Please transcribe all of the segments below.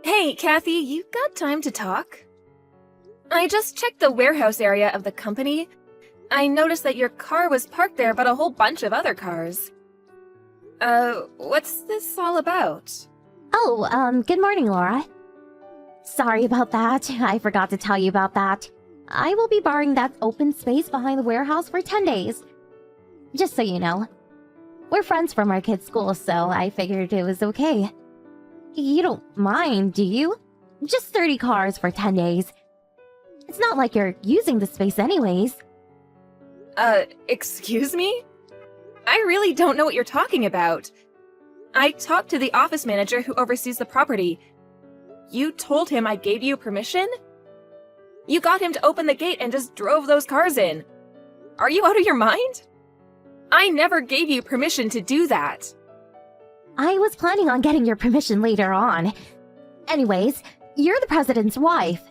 Hey, Kathy, you got time to talk? I just checked the warehouse area of the company. I noticed that your car was parked there, but a whole bunch of other cars. What's this all about? Oh, good morning, Laura. Sorry about that. I forgot to tell you about that. I will be borrowing that open space behind the warehouse for 10 days. Just so you know. We're friends from our kids' school, so I figured it was okay. You don't mind, do you? Just 30 cars for 10 days. It's not like you're using the space anyways. Excuse me? I really don't know what you're talking about. I talked to the office manager who oversees the property. You told him I gave you permission? You got him to open the gate and just drove those cars in. Are you out of your mind? I never gave you permission to do that. I was planning on getting your permission later on. Anyways, you're the president's wife.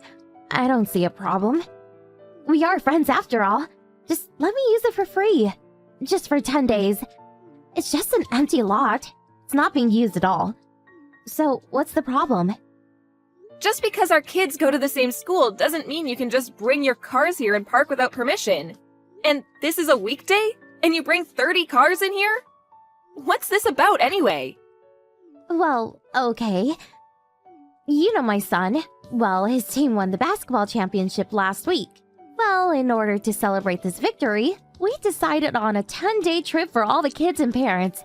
I don't see a problem. We are friends after all. Just let me use it for free. Just for 10 days. It's just an empty lot. It's not being used at all. So, what's the problem? Just because our kids go to the same school doesn't mean you can just bring your cars here and park without permission. And this is a weekday? And you bring 30 cars in here? What's this about anyway? Well, okay. You know my son. Well, his team won the basketball championship last week. Well, in order to celebrate this victory, we decided on a 10-day trip for all the kids and parents.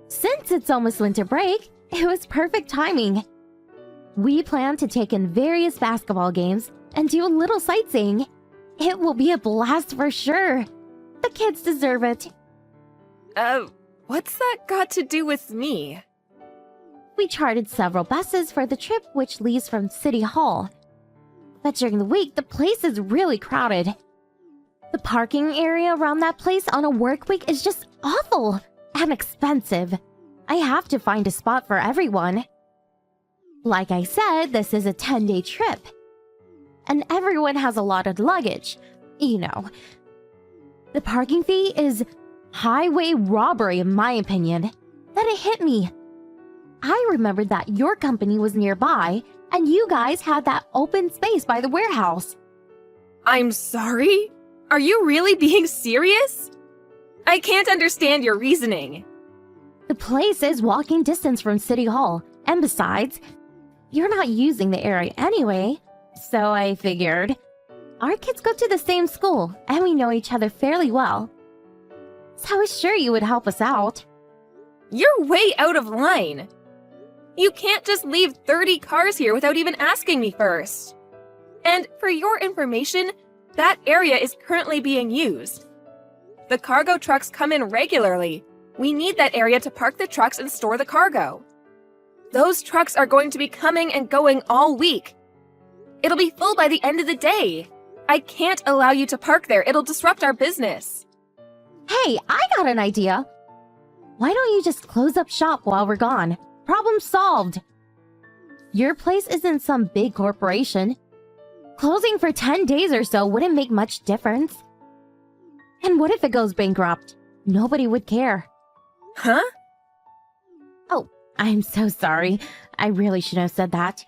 Since it's almost winter break, it was perfect timing. We plan to take in various basketball games and do a little sightseeing. It will be a blast for sure. The kids deserve it. What's that got to do with me? We chartered several buses for the trip, which leaves from City Hall. But during the week, the place is really crowded. The parking area around that place on a work week is just awful and expensive. I have to find a spot for everyone. Like I said, this is a 10-day trip. And everyone has a lot of luggage. You know. The parking fee is highway robbery, in my opinion. Then it hit me. I remembered that your company was nearby, and you guys had that open space by the warehouse. I'm sorry? Are you really being serious? I can't understand your reasoning. The place is walking distance from City Hall, and besides, you're not using the area anyway, so I figured. Our kids go to the same school, and we know each other fairly well. So I was sure you would help us out. You're way out of line. You can't just leave 30 cars here without even asking me first. And for your information, that area is currently being used. The cargo trucks come in regularly. We need that area to park the trucks and store the cargo. Those trucks are going to be coming and going all week. It'll be full by the end of the day. I can't allow you to park there. It'll disrupt our business. Hey, I got an idea. Why don't you just close up shop while we're gone? Problem solved. Your place isn't some big corporation. Closing for 10 days or so wouldn't make much difference. And what if it goes bankrupt? Nobody would care. Huh? Oh, I'm so sorry. I really should have said that.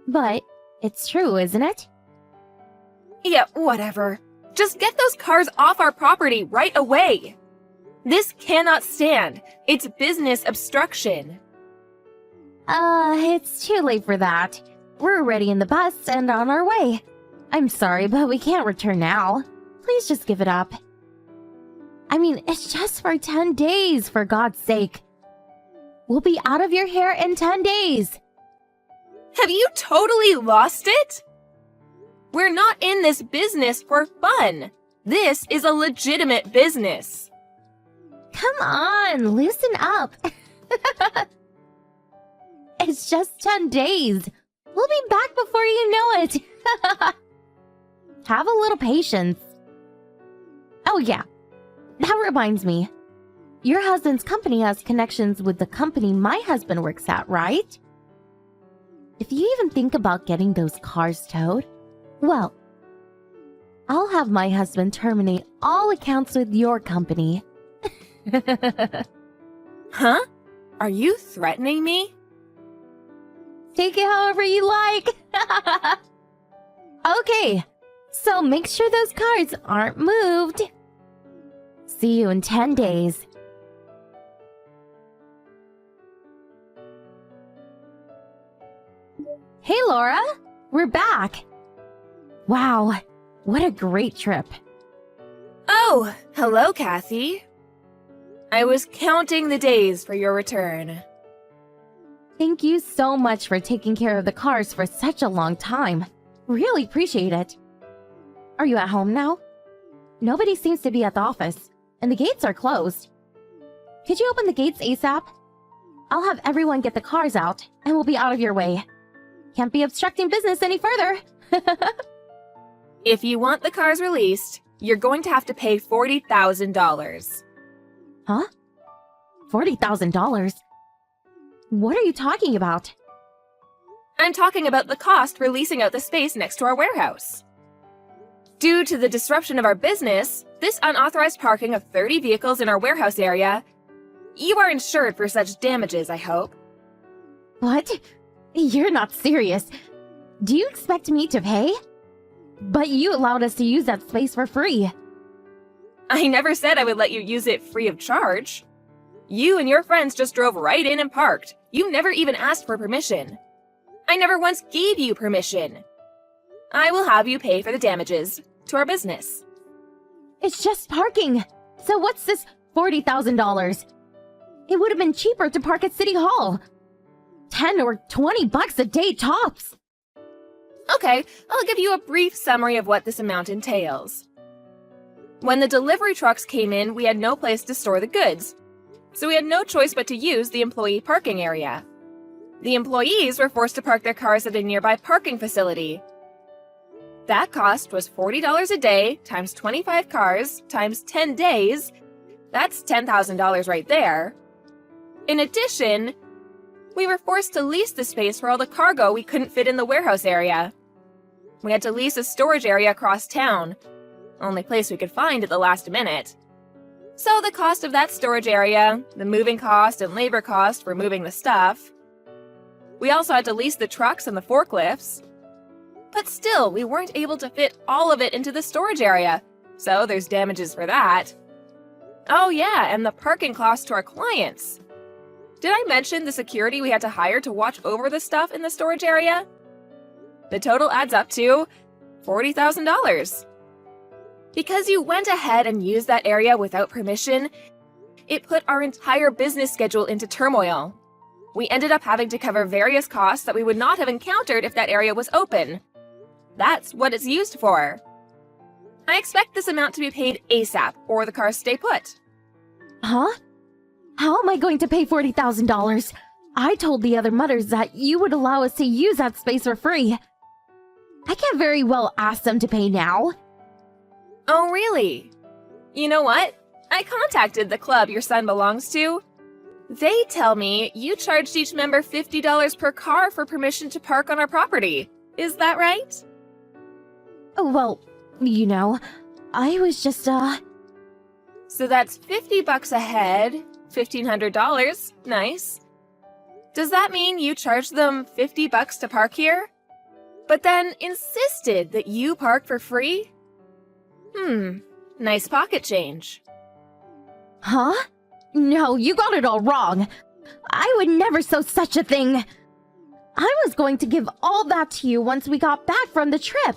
But it's true, isn't it? Yeah, whatever. Just get those cars off our property right away. This cannot stand. It's business obstruction. It's too late for that. We're already in the bus and on our way. I'm sorry, but we can't return now. Please just give it up. I mean, it's just for 10 days, for God's sake. We'll be out of your hair in 10 days. Have you totally lost it? We're not in this business for fun. This is a legitimate business. Come on, loosen up. It's just 10 days. We'll be back before you know it. Have a little patience. Oh yeah, that reminds me. Your husband's company has connections with the company my husband works at, right? If you even think about getting those cars towed, well, I'll have my husband terminate all accounts with your company. Huh? Are you threatening me? Take it however you like. Okay, so make sure those cars aren't moved. See you in 10 days. Hey, Laura. We're back. Wow, what a great trip. Oh, hello, Kathy. I was counting the days for your return. Thank you so much for taking care of the cars for such a long time. Really appreciate it. Are you at home now? Nobody seems to be at the office, and the gates are closed. Could you open the gates ASAP? I'll have everyone get the cars out, and we'll be out of your way. Can't be obstructing business any further. If you want the cars released, you're going to have to pay $40,000. Huh? $40,000? What are you talking about? I'm talking about the cost for leasing out the space next to our warehouse. Due to the disruption of our business, this unauthorized parking of 30 vehicles in our warehouse area, you are insured for such damages, I hope. What? You're not serious. Do you expect me to pay? But you allowed us to use that space for free. I never said I would let you use it free of charge. You and your friends just drove right in and parked. You never even asked for permission. I never once gave you permission. I will have you pay for the damages to our business. It's just parking. So what's this $40,000? It would have been cheaper to park at City Hall. 10 or 20 bucks a day tops. Okay, I'll give you a brief summary of what this amount entails. When the delivery trucks came in, we had no place to store the goods, so we had no choice but to use the employee parking area. The employees were forced to park their cars at a nearby parking facility. That cost was $40 a day times 25 cars times 10 days. That's $10,000 right there. In addition, we were forced to lease the space for all the cargo we couldn't fit in the warehouse area. We had to lease a storage area across town, only place we could find at the last minute. So the cost of that storage area, the moving cost and labor cost for moving the stuff. We also had to lease the trucks and the forklifts. But still, we weren't able to fit all of it into the storage area, so there's damages for that. Oh yeah, and the parking cost to our clients. Did I mention the security we had to hire to watch over the stuff in the storage area? The total adds up to $40,000. Because you went ahead and used that area without permission, it put our entire business schedule into turmoil. We ended up having to cover various costs that we would not have encountered if that area was open. That's what it's used for. I expect this amount to be paid ASAP, or the cars stay put. Huh? How am I going to pay $40,000? I told the other mothers that you would allow us to use that space for free. I can't very well ask them to pay now. Oh, really? You know what? I contacted the club your son belongs to. They tell me you charged each member $50 per car for permission to park on our property. Is that right? Well, you know, I was just, So that's $50 a head, $1,500. Nice. Does that mean you charged them $50 to park here? But then insisted that you park for free? Nice pocket change. Huh? No, you got it all wrong. I would never sew such a thing. I was going to give all that to you once we got back from the trip.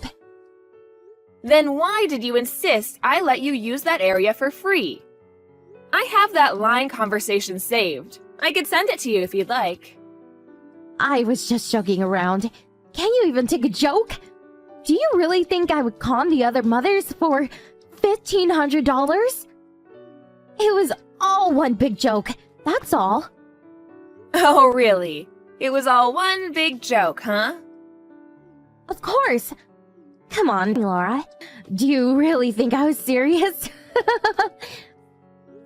Then why did you insist I let you use that area for free? I have that line conversation saved. I could send it to you if you'd like. I was just joking around. Can you even take a joke? Do you really think I would con the other mothers for $1,500? It was all one big joke, that's all. Oh, really? It was all one big joke, huh? Of course. Come on, Laura. Do you really think I was serious?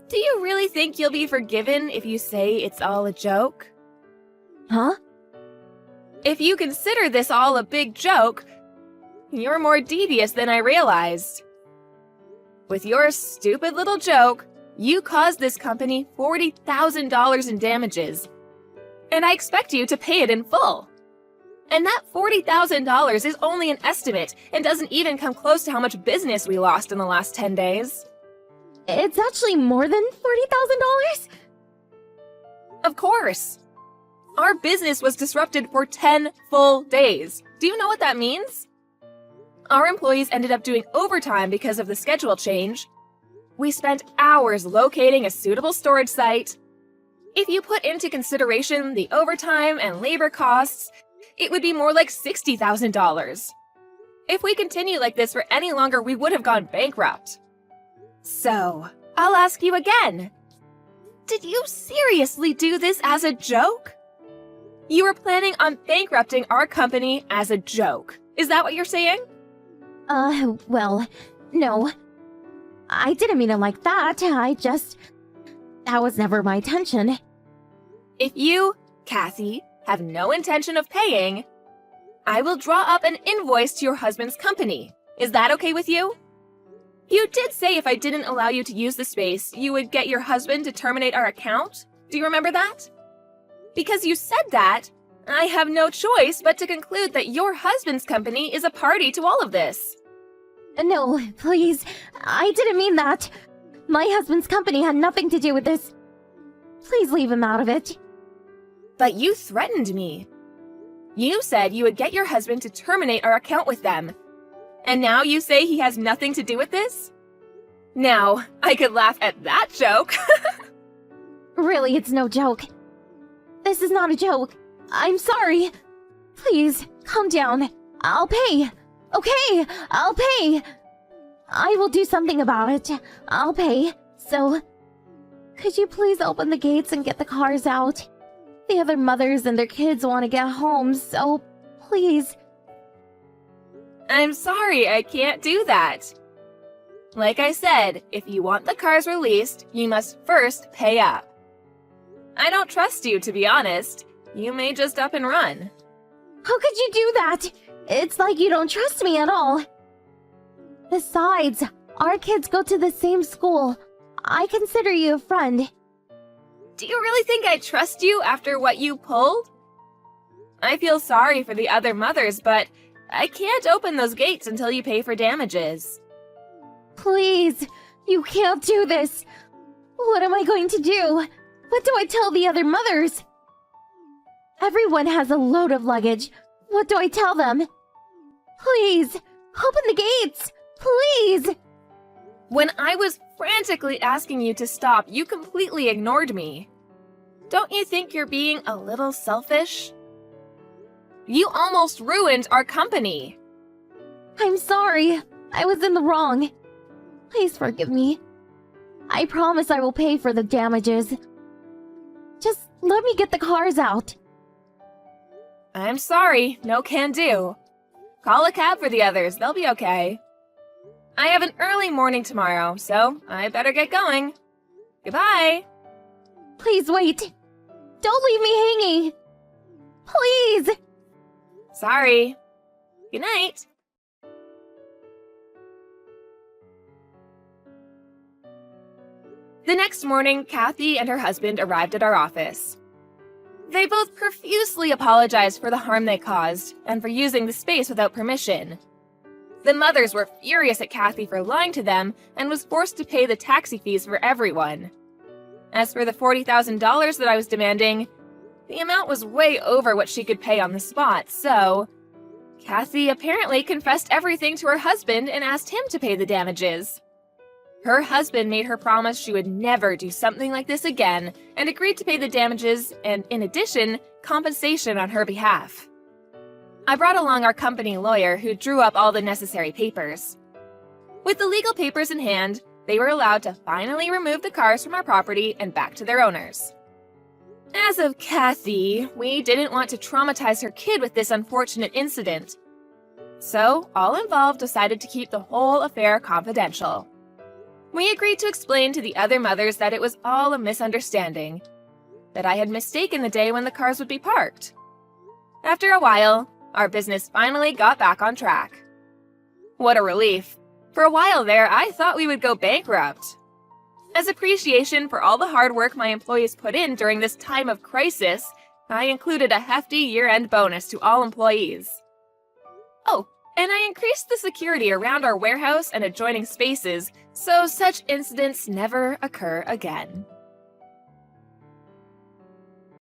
Do you really think you'll be forgiven if you say it's all a joke? Huh? If you consider this all a big joke, you're more devious than I realized. With your stupid little joke, you caused this company $40,000 in damages. And I expect you to pay it in full. And that $40,000 is only an estimate and doesn't even come close to how much business we lost in the last 10 days. It's actually more than $40,000? Of course. Our business was disrupted for 10 full days. Do you know what that means? Our employees ended up doing overtime because of the schedule change. We spent hours locating a suitable storage site. If you put into consideration the overtime and labor costs, it would be more like $60,000. If we continue like this for any longer, we would have gone bankrupt. So, I'll ask you again. Did you seriously do this as a joke? You were planning on bankrupting our company as a joke. Is that what you're saying? Well, no. I didn't mean it like that. That was never my intention. If you, Kathy, have no intention of paying, I will draw up an invoice to your husband's company. Is that okay with you? You did say if I didn't allow you to use the space, you would get your husband to terminate our account. Do you remember that? Because you said that, I have no choice but to conclude that your husband's company is a party to all of this. No, please. I didn't mean that. My husband's company had nothing to do with this. Please leave him out of it. But you threatened me. You said you would get your husband to terminate our account with them. And now you say he has nothing to do with this? Now, I could laugh at that joke. Really, it's no joke. This is not a joke. I'm sorry. Please, calm down. I'll pay. Okay, I'll pay. I will do something about it. I'll pay. So, could you please open the gates and get the cars out? The other mothers and their kids want to get home, so please. I'm sorry, I can't do that. Like I said, if you want the cars released, you must first pay up. I don't trust you, to be honest. You may just up and run. How could you do that? It's like you don't trust me at all. Besides, our kids go to the same school. I consider you a friend. Do you really think I trust you after what you pulled? I feel sorry for the other mothers, but I can't open those gates until you pay for damages. Please, you can't do this. What am I going to do? What do I tell the other mothers? Everyone has a load of luggage. What do I tell them? Please, open the gates! Please! When I was frantically asking you to stop, you completely ignored me. Don't you think you're being a little selfish? You almost ruined our company. I'm sorry. I was in the wrong. Please forgive me. I promise I will pay for the damages. Just let me get the cars out. I'm sorry, no can do. Call a cab for the others, they'll be okay. I have an early morning tomorrow, so I better get going. Goodbye. Please wait. Don't leave me hanging. Please. Sorry. Good night. The next morning, Kathy and her husband arrived at our office. They both profusely apologized for the harm they caused and for using the space without permission. The mothers were furious at Kathy for lying to them and was forced to pay the taxi fees for everyone. As for the $40,000 that I was demanding, the amount was way over what she could pay on the spot, so Kathy apparently confessed everything to her husband and asked him to pay the damages. Her husband made her promise she would never do something like this again and agreed to pay the damages and, in addition, compensation on her behalf. I brought along our company lawyer who drew up all the necessary papers. With the legal papers in hand, they were allowed to finally remove the cars from our property and back to their owners. As of Kathy, we didn't want to traumatize her kid with this unfortunate incident. So, all involved decided to keep the whole affair confidential. We agreed to explain to the other mothers that it was all a misunderstanding, that I had mistaken the day when the cars would be parked. After a while, our business finally got back on track. What a relief. For a while there, I thought we would go bankrupt. As appreciation for all the hard work my employees put in during this time of crisis, I included a hefty year-end bonus to all employees. Oh, and I increased the security around our warehouse and adjoining spaces so such incidents never occur again.